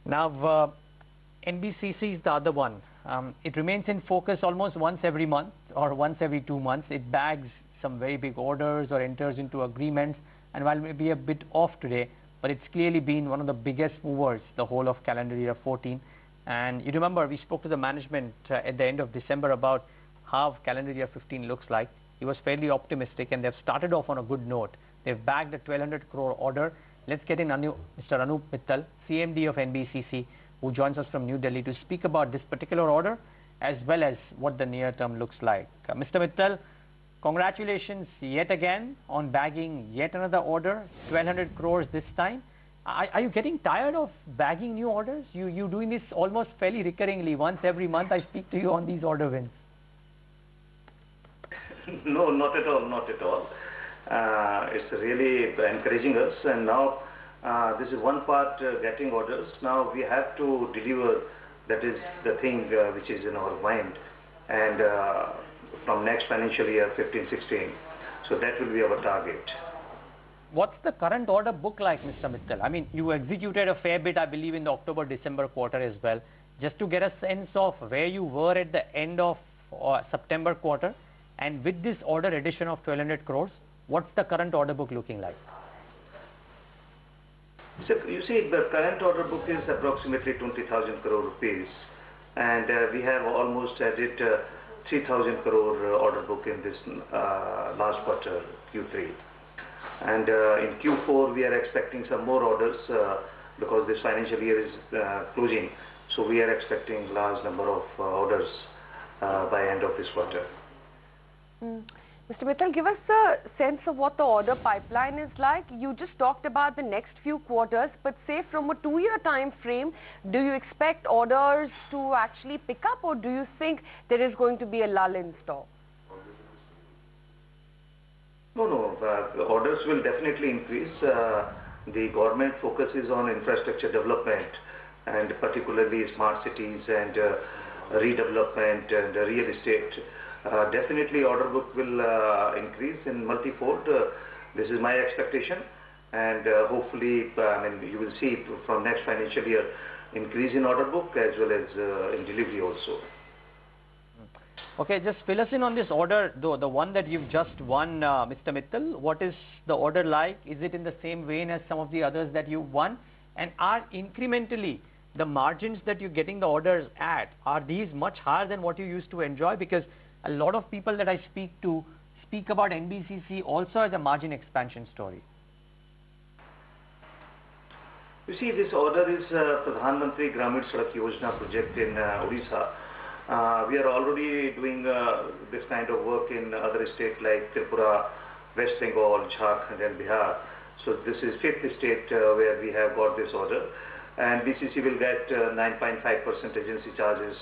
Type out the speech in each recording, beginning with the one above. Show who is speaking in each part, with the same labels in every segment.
Speaker 1: Now, NBCC is the other one. It remains in focus almost once every month or once every 2 months. It bags some very big orders or enters into agreements, and while it may be a bit off today, but it's clearly been one of the biggest movers the whole of calendar year 14. And you remember we spoke to the management at the end of December about how calendar year 15 looks like. He was fairly optimistic, and they've started off on a good note. They've bagged a 1200 crore order. Let's get in Mr. Anup Mittal, CMD of NBCC, who joins us from New Delhi to speak about this particular order as well as what the near term looks like. Mr. Mittal, congratulations yet again on bagging yet another order, 1200 crores this time. Are you getting tired of bagging new orders? You're doing this almost fairly recurringly. Once every month I speak to you on these order wins.
Speaker 2: No, not at all, not at all. It's really encouraging us, and now this is one part getting orders. Now we have to deliver. That is the thing which is in our mind, and from next financial year 15-16, so that will be our target.
Speaker 1: What's the current order book like, Mr. Mittal? I mean, you executed a fair bit, I believe, in the October-December quarter as well. Just to get a sense of where you were at the end of September quarter, and with this order addition of 1200 crores, what's the current order book looking like?
Speaker 2: So you see, the current order book is approximately 20,000 crore rupees, and we have almost added 3,000 crore order book in this last quarter, Q3. And in Q4, we are expecting some more orders because this financial year is closing. So we are expecting large number of orders by end of this quarter.
Speaker 3: Mr. Mittal, give us a sense of what the order pipeline is like. You just talked about the next few quarters, but say from a 2-year time frame, do you expect orders to actually pick up, or do you think there is going to be a lull in store?
Speaker 2: No, the orders will definitely increase. The government focuses on infrastructure development, and particularly smart cities and redevelopment and real estate. Definitely order book will increase in multifold. This is my expectation, and hopefully you will see from next financial year increase in order book as well as in delivery also.
Speaker 1: Okay, just fill us in on this order, though, the one that you've just won, Mr. Mittal. What is the order like? Is it in the same vein as some of the others that you've won? And are incrementally the margins that you're getting the orders at, are these much higher than what you used to enjoy? Because a lot of people that I speak to speak about NBCC also as a margin expansion story.
Speaker 2: You see, this order is Pradhan Mantri Gramin Sadak Yojana project in Odisha. We are already doing this kind of work in other states like Tripura, West Bengal, Jharkhand and Bihar. So this is 5th state where we have got this order, and BCC will get 9.5% agency charges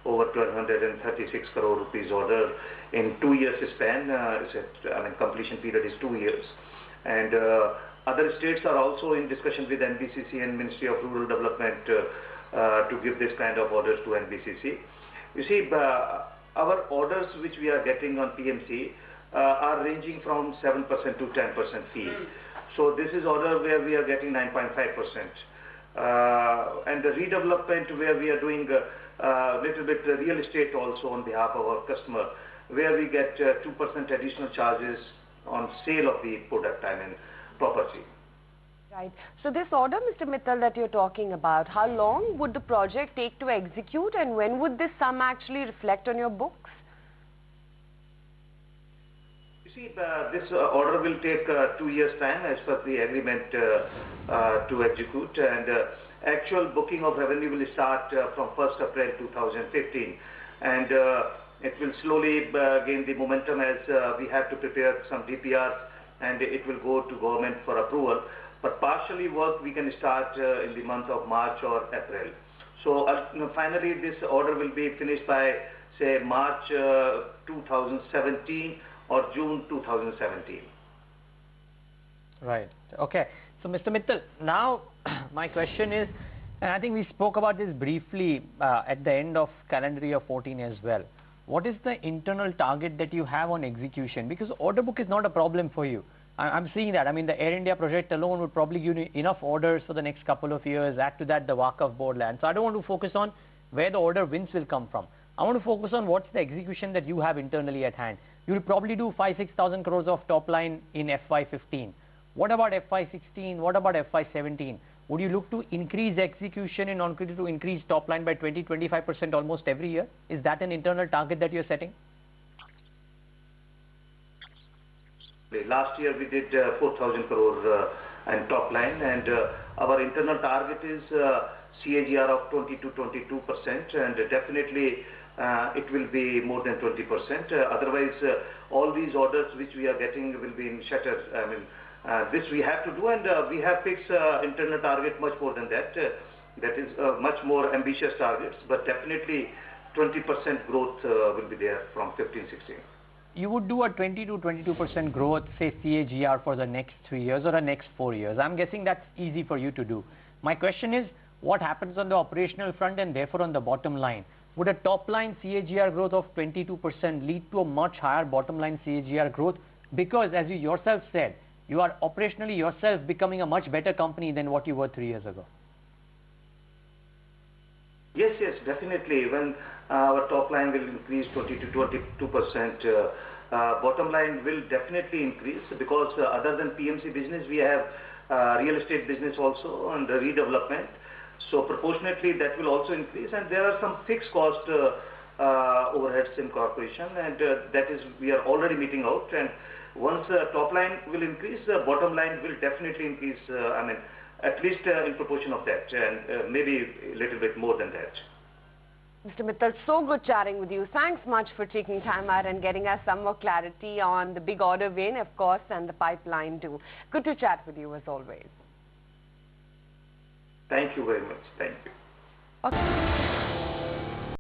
Speaker 2: over 1236 crore rupees order in 2 years span. Completion period is 2 years. And other states are also in discussion with NBCC and Ministry of Rural Development to give this kind of orders to NBCC. You see, our orders which we are getting on PMC are ranging from 7% to 10% fee. So this is order where we are getting 9.5%. And the redevelopment where we are doing little bit real estate also on behalf of our customer, where we get 2% additional charges on sale of the product, property.
Speaker 3: Right. So this order, Mr. Mittal, that you're talking about, how long would the project take to execute, and when would this sum actually reflect on your books?
Speaker 2: You see, this order will take 2 years' time as per the agreement to execute, and actual booking of revenue will start from 1st April 2015, and it will slowly gain the momentum as we have to prepare some DPRs, and it will go to government for approval. But partially work we can start in the month of March or April. So finally this order will be finished by say March 2017 or June 2017.
Speaker 1: Right. Okay. So Mr. Mittal, now my question is, and I think we spoke about this briefly at the end of calendar year 14 as well. What is the internal target that you have on execution? Because order book is not a problem for you. I'm seeing that. I mean, the Air India project alone would probably give you enough orders for the next couple of years. Add to that the Waqf board land. So I don't want to focus on where the order wins will come from. I want to focus on what's the execution that you have internally at hand. You will probably do 5,000-6,000 crores of top line in FY15. What about FY16? What about FY17? Would you look to increase execution in non-critical to increase top line by 20-25% almost every year? Is that an internal target that you're setting?
Speaker 2: Last year we did 4,000 crore and top line, and our internal target is CAGR of 20-22%, and definitely it will be more than 20%. Otherwise, all these orders which we are getting will be in shutter. I mean, this we have to do, and we have fixed internal target much more than that. That is much more ambitious targets, but definitely 20% growth will be there from 15-16.
Speaker 1: You would do a 20-22% growth, say CAGR for the next 3 years or the next 4 years. I'm guessing that's easy for you to do. My question is, what happens on the operational front and therefore on the bottom line? Would a top line CAGR growth of 22% lead to a much higher bottom line CAGR growth? Because as you yourself said, you are operationally yourself becoming a much better company than what you were 3 years ago.
Speaker 2: Yes, definitely. When our top line will increase 20-22%, bottom line will definitely increase, because other than PMC business, we have real estate business also and the redevelopment. So proportionately that will also increase, and there are some fixed cost overheads in corporation, and that is we are already meeting out. And once top line will increase, bottom line will definitely increase. I mean, at least in proportion of that, and maybe a little bit more than that.
Speaker 3: Mr. Mittal, so good chatting with you. Thanks much for taking time out and getting us some more clarity on the big order win, of course, and the pipeline too. Good to chat with you as always.
Speaker 2: Thank you very much. Thank you.
Speaker 3: Okay.